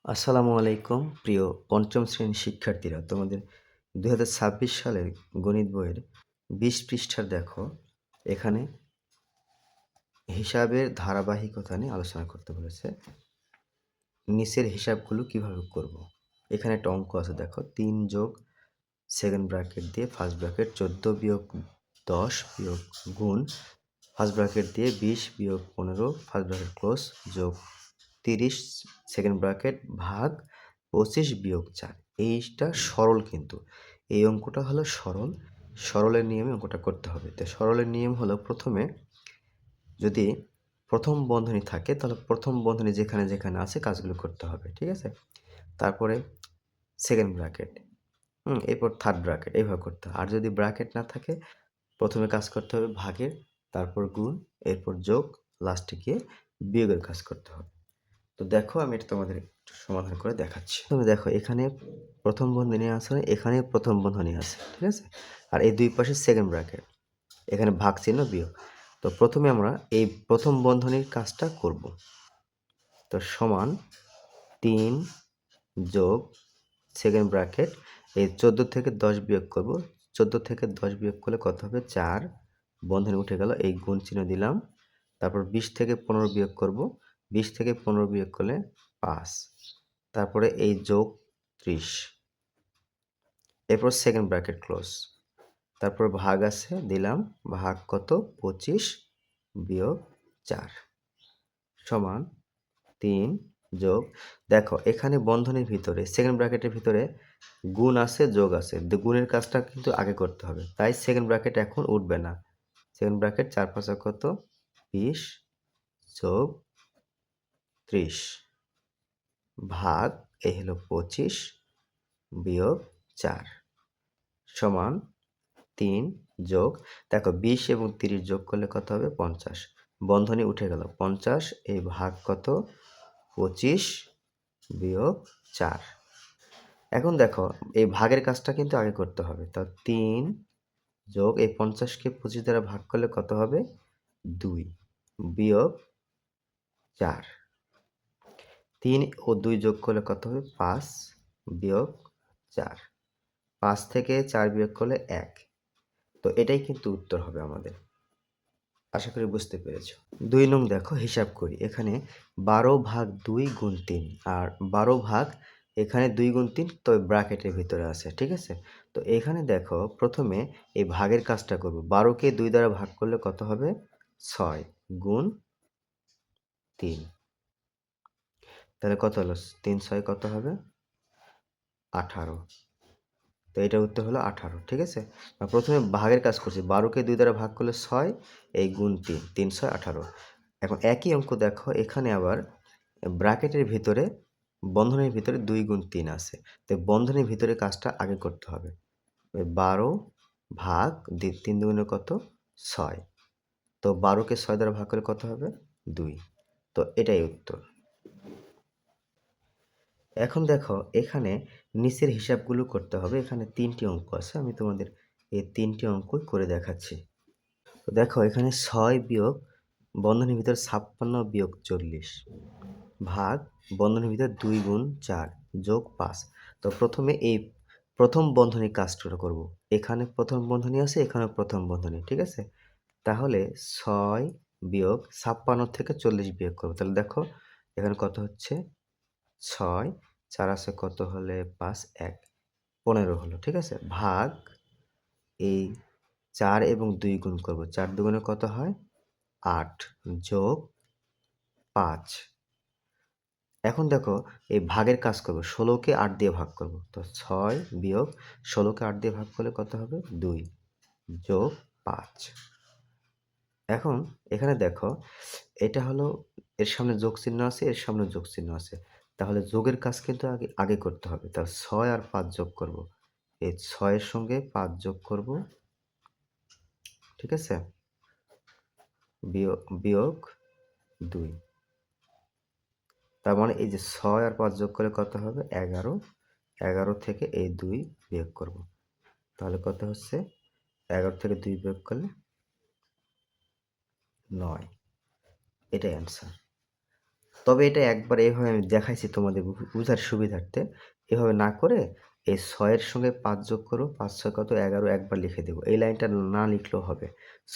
আসসালামু আলাইকুম প্রিয় পঞ্চম শ্রেণীর শিক্ষার্থীরা, তোমাদের ২০২৬ সালের গণিত বইয়ের ২০ পৃষ্ঠার দেখো, এখানে হিসাবের ধারাবাহিকতা নিয়ে আলোচনা করতে বলেছে। নিচের হিসাবগুলো কিভাবে করব। এখানে একটা অঙ্ক আছে, দেখো ৩ যোগ সেকেন্ড ব্র্যাকেট দিয়ে ফার্স্ট ব্র্যাকেট ১৪ বিয়োগ ১০ বিয়োগ গুণ ফার্স্ট ব্র্যাকেট দিয়ে ২০ বিয়োগ ১৫ ফার্স্ট ব্র্যাকেট ক্লোজ যোগ ৩০ সেকেন্ড ব্র্যাকেট ভাগ ২৫ বিয়োগ ৪। এইটা সরল, কিন্তু এই অঙ্কটা হলো সরল। সরলের নিয়মে অঙ্কটা করতে হবে। তো সরলের নিয়ম হলো, প্রথমে যদি প্রথম বন্ধনী থাকে তাহলে প্রথম বন্ধনী যেখানে যেখানে আছে কাজগুলো করতে হবে, ঠিক আছে। তারপরে সেকেন্ড ব্র্যাকেট, এরপর থার্ড ব্র্যাকেট, এইভাবে করতে হবে। আর যদি ব্র্যাকেট না থাকে, প্রথমে কাজ করতে হবে ভাগের, তারপর গুণ, এরপর যোগ, লাস্টে গিয়ে বিয়োগের কাজ করতে হবে। তো দেখো, আমি এটা তোমাদের একটু সমাধান করে দেখাচ্ছি। তুমি দেখো, এখানে প্রথম বন্ধনী আছে, এখানে প্রথম বন্ধনী আছে, ঠিক আছে। আর এই দুই পাশে সেকেন্ড ব্র্যাকেট, এখানে ভাগ চিহ্ন, বিয়োগ। তো প্রথমে আমরা এই প্রথম বন্ধনীর কাজটা করব। তো সমান ৩ যোগ সেকেন্ড ব্র্যাকেট, এই ১৪ থেকে ১০ বিয়োগ করব। ১৪ থেকে ১০ বিয়োগ করলে কত হবে? ৪, বন্ধনী উঠে গেল, এই গুণ চিহ্ন দিলাম। তারপর ২০ থেকে ১৫ বিয়োগ করব। ২০ থেকে ১৫ বিয়োগ করলে ৫, তারপরে এই যোগ ৩০, এরপর সেকেন্ড ব্র্যাকেট ক্লোজ, তারপর ভাগ আছে, দিলাম। ভাগ কত? ২৫ বিয়োগ ৪ সমান ৩ যোগ, দেখো এখানে বন্ধনীর ভিতরে সেকেন্ড ব্র্যাকেটের ভিতরে গুণ আছে, যোগ আছে। গুণের কাজটা কিন্তু আগে করতে হবে, তাই সেকেন্ড ব্র্যাকেট এখন উঠবে না। সেকেন্ড ব্র্যাকেট ৪ ৫ কত? ২০ যোগ ৩০ ভাগ, এই হলো ২৫ বিয়োগ ৪ সমান ৩ যোগ, দেখো ২০ এবং ৩০ যোগ করলে কত হবে? ৫০। বন্ধনী উঠে গেল, ৫০, এই ভাগ কত? ২৫ বিয়োগ ৪। এখন দেখো, এই ভাগের কাজটা কিন্তু আগে করতে হবে। তা ৩ যোগ, এই ৫০কে ২৫ দ্বারা ভাগ করলে কত হবে? ২ বিয়োগ ৪। ৩ ও ২ যোগ করলে কত হবে? ৫ বিয়োগ ৪। ৫ থেকে ৪ বিয়োগ করলে ১। তো এটাই কিন্তু উত্তর হবে আমাদের। আশা করি বুঝতে পেরেছ। ২ নং দেখো, হিসাব করি। এখানে ১২ ভাগ ২ গুণ ৩, আর ১২ ভাগ এখানে ২ গুণ ৩, তবে ব্র্যাকেটের ভিতরে আছে, ঠিক আছে। তো এখানে দেখো, প্রথমে এই ভাগের কাজটা করব। ১২কে ২ দ্বারা ভাগ করলে কত হবে? ৬ গুণ ৩, তাহলে কত হলো? ৩ ৬ কত হবে? ১৮। তো এটার উত্তর হলো ১৮, ঠিক আছে। প্রথমে ভাগের কাজ করছি, ১২কে ২ দ্বারা ভাগ করলে ৬, এই গুণ ৩, ৩ ৬ ১৮। এখন একই অঙ্ক দেখো, এখানে আবার ব্র্যাকেটের ভিতরে, বন্ধনীর ভিতরে ২ গুণ ৩ আছে। তো বন্ধনীর ভিতরে কাজটা আগে করতে হবে। ১২ ভাগ ৩ দুগুণে কত? ৬। তো ১২কে ৬ দ্বারা ভাগ করে কত হবে? ২। তো এটাই উত্তর। এখন দেখো, এখানে নিচের হিসাবগুলো করতে হবে। এখানে ৩টি অঙ্ক আছে, আমি তোমাদের এই ৩টি অঙ্কই করে দেখাচ্ছি। তো দেখো, এখানে ৬ বিয়োগ বন্ধনীর ভিতর ৫৬ বিয়োগ ৪০ ভাগ বন্ধনীর ভিতর ২ গুণ ৪ যোগ ৫। তো প্রথমে এই প্রথম বন্ধনীর কাজটা করব। এখানে প্রথম বন্ধনী আছে, এখানে প্রথম বন্ধনী, ঠিক আছে। তাহলে ৬ বিয়োগ ৫৬ থেকে ৪০ বিয়োগ করব। তাহলে দেখো, এখানে কত হচ্ছে? ৬, ৪ আছে কত হলে ৫, ১, ১৫ হলো, ঠিক আছে। ভাগ এই ৪ এবং ২ গুণ করব। ৪ দুগুণে কত হয়? ৮ যোগ ৫। এখন দেখো, এই ভাগের কাজ করব। ১৬কে ৮ দিয়ে ভাগ করব। তো ৬ বিয়োগ ১৬কে ৮ দিয়ে ভাগ করলে কত হবে? ২ যোগ ৫। এখন এখানে দেখো, এটা হলো, এর সামনে যোগ চিহ্ন আছে, এর সামনে যোগ চিহ্ন আছে। তাহলে যোগের কাজ কিন্তু আগে আগে করতে হবে। তাহলে ৬ আর ৫ যোগ করব। এই ৬ এর সঙ্গে ৫ যোগ করব, ঠিক আছে। বিয়োগ ২। তার মানে এই যে ৬ আর ৫ যোগ করলে কত হবে? ১১। ১১ থেকে এই ২ বিয়োগ করব। তাহলে কত হচ্ছে? ১১ থেকে ২ বিয়োগ করলে ৯। এটাই অ্যান্সার। তবে এটা একবার এভাবে আমি দেখাইছি তোমাদের বুঝার সুবিধার্থে। এভাবে না করে এই ৬ এর সঙ্গে ৫ যোগ করো, ৫ ৬ কত ১১ একবার লিখে দেব। এই লাইনটা না লিখলেও হবে।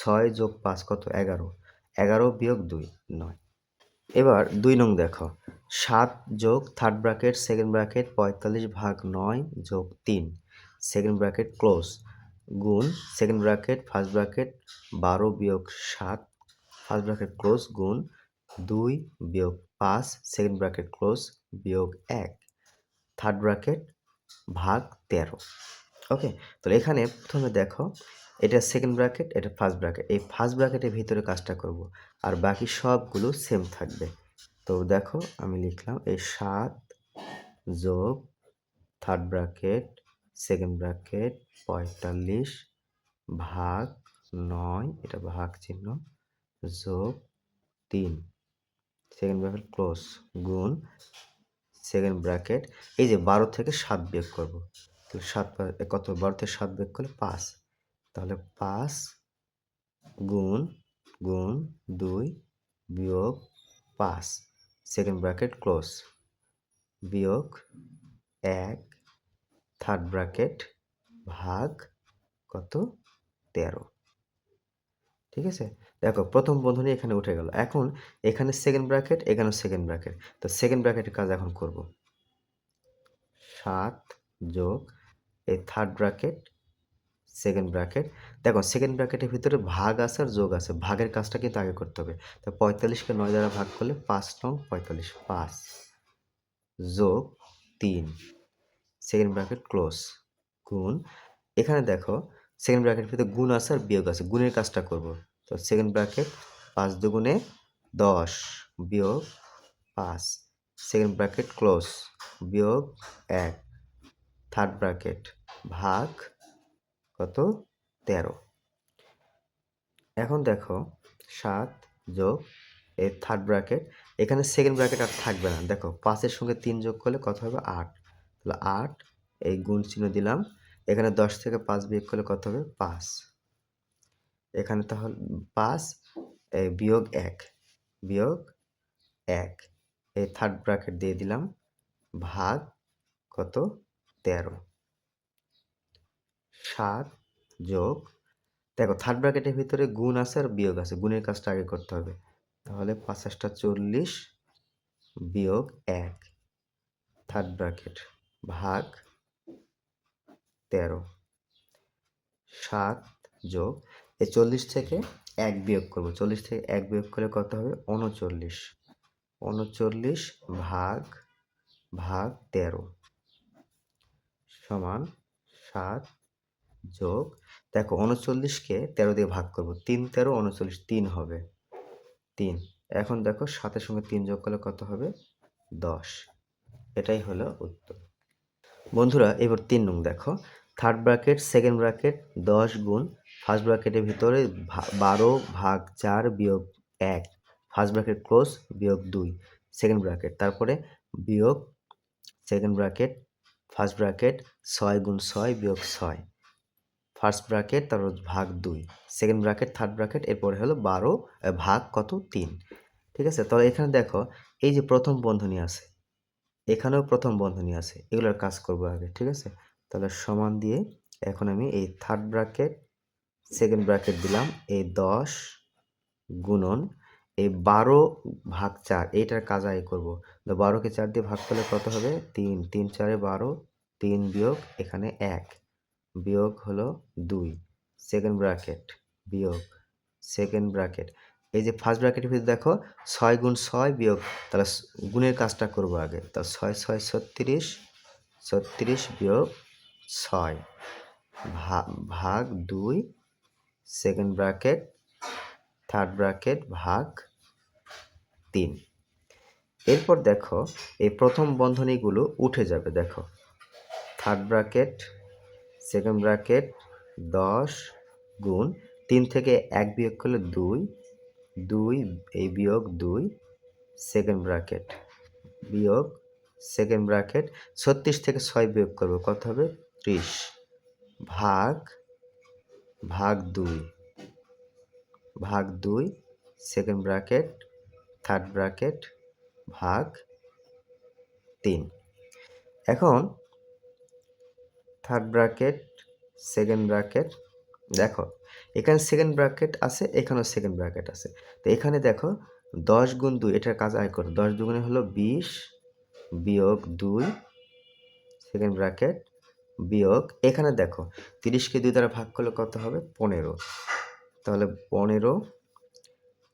৬ যোগ ৫ কত ১১, ১১ বিয়োগ ২ ৯। এবার ২ নং দেখো, ৭ যোগ থার্ড ব্র্যাকেট সেকেন্ড ব্র্যাকেট ৪৫ ভাগ ৯ যোগ ৩ সেকেন্ড ব্র্যাকেট ক্লোজ গুণ সেকেন্ড ব্র্যাকেট ফার্স্ট ব্র্যাকেট ১২ বিয়োগ ৭ ফার্স্ট ব্র্যাকেট ক্লোজ গুণ ২ বিয়োগ ৫ সেকেন্ড ব্র্যাকেট ক্লোজ বিয়োগ ১ থার্ড ব্র্যাকেট ভাগ ১৩। ওকে, তো এখানে প্রথমে দেখো, এটা সেকেন্ড ব্র্যাকেট, এটা ফার্স্ট ব্র্যাকেট। এই ফার্স্ট ব্র্যাকেটের ভিতরে কাজটা করব, আর বাকি সবগুলো সেম থাকবে। তো দেখো আমি লিখলাম এই ৭ যোগ থার্ড ব্র্যাকেট সেকেন্ড ব্র্যাকেট ৪৫ ভাগ ৯, এটা ভাগ চিহ্ন, যোগ ৩ সেকেন্ড ব্র্যাকেট ক্লোজ গুণ সেকেন্ড ব্র্যাকেট, এই যে ১২ থেকে ৭ বিয়োগ করব। তাহলে ৭ কত, ১২ থেকে ৭ বিয়োগ করলে ৫। তাহলে ৫ গুণ গুণ ২ বিয়োগ ৫ সেকেন্ড ব্র্যাকেট ক্লোজ বিয়োগ ১ থার্ড ব্র্যাকেট ভাগ কত ১৩। ঠিক আছে, দেখো প্রথম বন্ধনী এখানে উঠে গেল। এখন এখানে সেকেন্ড ব্র্যাকেট, এখানেও সেকেন্ড ব্র্যাকেট। তো সেকেন্ড ব্র্যাকেটের কাজ এখন করব। ৭ যোগ এই থার্ড ব্র্যাকেট সেকেন্ড ব্র্যাকেট, দেখো সেকেন্ড ব্র্যাকেটের ভিতরে ভাগ আছে আর যোগ আছে, ভাগের কাজটা কিন্তু আগে করতে হবে। তো ৪৫কে ৯ দ্বারা ভাগ করলে ৫ নং ৪৫, ৫ যোগ ৩ সেকেন্ড ব্র্যাকেট ক্লোজ গুণ, এখানে দেখো সেকেন্ড ব্র্যাকেটের ভিতরে গুণ আছে আর বিয়োগ আছে, গুণের কাজটা করব। তো সেকেন্ড ব্র্যাকেট ৫ দুগুণে ১০ বিয়োগ ৫ সেকেন্ড ব্র্যাকেট ক্লোজ বিয়োগ ১ থার্ড ব্র্যাকেট ভাগ কত ১৩। এখন দেখো ৭ যোগ এই থার্ড ব্র্যাকেট, এখানে সেকেন্ড ব্র্যাকেট আর থাকবে না। দেখো ৫-এর সঙ্গে ৩ যোগ করলে কত হবে ৮, তাহলে ৮ এই গুণ চিহ্ন দিলাম। এখানে ১০ থেকে ৫ বিয়োগ করলে কত হবে ৫, এখানে তাহলে ৫ এই বিয়োগ ১ বিয়োগ ১ এই থার্ড ব্র্যাকেট দিয়ে দিলাম ভাগ কত ১৩। ৭ যোগ, দেখো থার্ড ব্র্যাকেটের ভিতরে গুণ আছে আর বিয়োগ আছে, গুণের কাজটা আগে করতে হবে। তাহলে ৫-৮ ৪০ বিয়োগ ১ থার্ড ব্র্যাকেট ভাগ ১৩। ৭ যোগ এই ৪০ থেকে ১ বিয়োগ করব, ৪০ থেকে ১ বিয়োগ করলে কত হবে ৩৯, ৩৯ ভাগ ভাগ ১৩ সমান ৭ যোগ, দেখো ৩৯কে ১৩ দিয়ে ভাগ করব, ৩ ১৩ ৩৯, ৩ হবে ৩। এখন দেখো ৭-এর সঙ্গে ৩ যোগ করলে কত হবে ১০। এটাই হলো উত্তর। বন্ধুরা এবার ৩ নং দেখো, থার্ড ব্র্যাকেট সেকেন্ড ব্র্যাকেট ১০ গুণ ফার্স্ট ব্র্যাকেটের ভিতরে ১২ ভাগ ৪ বিয়োগ ১ ফার্স্ট ব্র্যাকেট ক্লোজ বিয়োগ ২ সেকেন্ড ব্র্যাকেট, তারপরে বিয়োগ সেকেন্ড ব্র্যাকেট ফার্স্ট ব্র্যাকেট ৬ গুণ ৬ বিয়োগ ৬ ফার্স্ট ব্র্যাকেট তারপর ভাগ ২ সেকেন্ড ব্র্যাকেট থার্ড ব্র্যাকেট, এরপরে হলো ১২ ভাগ কত ৩। ঠিক আছে, তাহলে এখানে দেখো এই যে প্রথম বন্ধনী আছে, এখানেও প্রথম বন্ধনী আছে, এগুলোর কাজ করব আগে। ঠিক আছে, তাহলে সমান দিয়ে এখন আমি এই থার্ড ব্র্যাকেট সেকেন্ড ব্র্যাকেট দিলাম, এই ১০ গুণন এই ১২ ভাগ ৪, এইটার কাজ আগে করব। তো ১২কে ৪ দিয়ে ভাগ করলে কত হবে ৩, ৩ ৪ ১২, ৩ বিয়োগ এখানে ১ বিয়োগ হলো ২ সেকেন্ড ব্র্যাকেট বিয়োগ সেকেন্ড ব্র্যাকেট, এই যে ফার্স্ট ব্র্যাকেটের ভিতরে দেখো ৬ গুণ ৬ বিয়োগ, তাহলে গুণের কাজটা করব আগে। তাহলে ৬ ৬ ৩৬, ৩৬ বিয়োগ ৬ ভাগ ২ সেকেন্ড ব্র্যাকেট থার্ড ব্র্যাকেট ভাগ ৩। এরপর দেখো এই প্রথম বন্ধনীগুলো উঠে যাবে। দেখো থার্ড ব্র্যাকেট সেকেন্ড ব্র্যাকেট ১০ গুণ ৩ থেকে ১ বিয়োগ করলে ২, ২ এই বিয়োগ ২ সেকেন্ড ব্র্যাকেট বিয়োগ সেকেন্ড ব্র্যাকেট ৩৬ থেকে ৬ বিয়োগ করব, কত হবে ৩০ ভাগ ভাগ ২ ভাগ ২ সেকেন্ড ব্র্যাকেট থার্ড ব্র্যাকেট ভাগ 3। এখন থার্ড ব্র্যাকেট, সেকেন্ড ব্র্যাকেট, দেখো এখানে সেকেন্ড ব্র্যাকেট আছে, এখানেও সেকেন্ড ব্র্যাকেট আছে। তো এখানে দেখো 10 গুণ 2 এটার কাজ আয় করো। 10 দুগুণে হলো 20 বিয়োগ 2 সেকেন্ড ব্র্যাকেট বিয়োগ, এখানে দেখো 30কে 2 দ্বারা ভাগ করলে কত হবে? 15। তাহলে 15,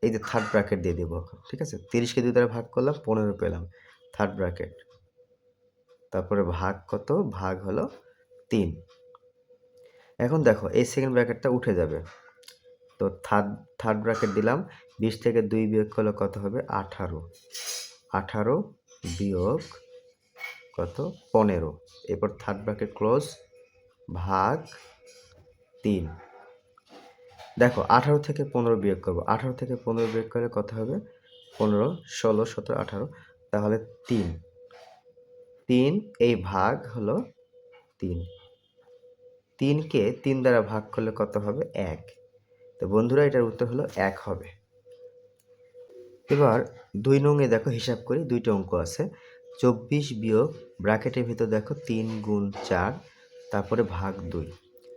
এই যে থার্ড ব্র্যাকেট দিয়ে দেবো, ঠিক আছে? 30কে 2 দ্বারা ভাগ করলাম, 15 পেলাম, থার্ড ব্র্যাকেট। তারপরে ভাগ কত? ভাগ হলো 3। এখন দেখো এই সেকেন্ড ব্র্যাকেটটা উঠে যাবে, তো থার্ড ব্র্যাকেট দিলাম। 20 থেকে 2 বিয়োগ করলে কত হবে? 18। 18 বিয়োগ কত? 15। এরপর থার্ড ব্র্যাকেট ক্লোজ, ভাগ 3। দেখো 18 থেকে 15 বিয়োগ করবো। 18 থেকে 15 বিয়োগ করলে কত হবে? 15, 16, 17, 18, তাহলে 3। 3, এই ভাগ হলো 3। 3কে 3 দ্বারা ভাগ করলে কত হবে? 1। তো বন্ধুরা এটার উত্তর হলো 1 হবে। এবার 2 নং এ দেখো হিসাব করি, 2টা অঙ্ক আছে। 24 বিয়োগ ব্র্যাকেটের ভিতর দেখো 3 গুণ 4, তারপরে ভাগ 2।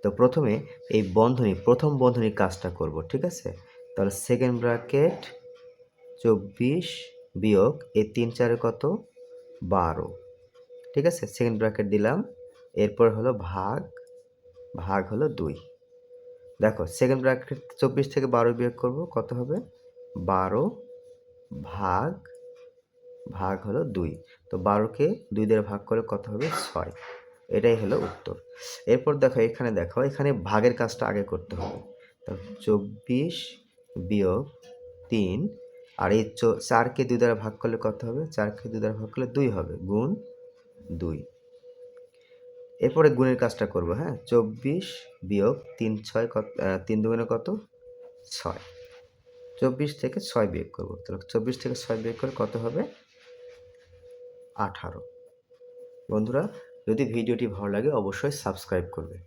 তো প্রথমে এই বন্ধনী, প্রথম বন্ধনীর কাজটা করব, ঠিক আছে? তাহলে সেকেন্ড ব্র্যাকেট 24 বিয়োগ এই 3 4 কত? 12, ঠিক আছে? সেকেন্ড ব্র্যাকেট দিলাম, এরপর হলো ভাগ, ভাগ হলো 2। দেখো সেকেন্ড ব্র্যাকেট 24 থেকে 12 বিয়োগ করব, কত হবে? 12 ভাগ, ভাগ হলো 2। তো 12কে 2 দ্বারা ভাগ করে কত হবে? 6। এটাই হলো উত্তর। এরপর দেখো এখানে, দেখো এখানে ভাগের কাজটা আগে করতে হবে। তো 24 বিয়োগ 3, আর এই 4কে 2 দ্বারা ভাগ করলে কত হবে? 4কে 2 দ্বারা ভাগ করলে 2 হবে, গুণ 2। এরপরে গুণের কাজটা করব, হ্যাঁ? 24 বিয়োগ 3 6 কত? 3 দুগুণে কত? 6। 24 থেকে 6 বিয়োগ করব, তাহলে 24 থেকে 6 বিয়োগ করে কত হবে? 18। বন্ধুরা যদি ভিডিওটি ভালো লাগে অবশ্যই সাবস্ক্রাইব করবে।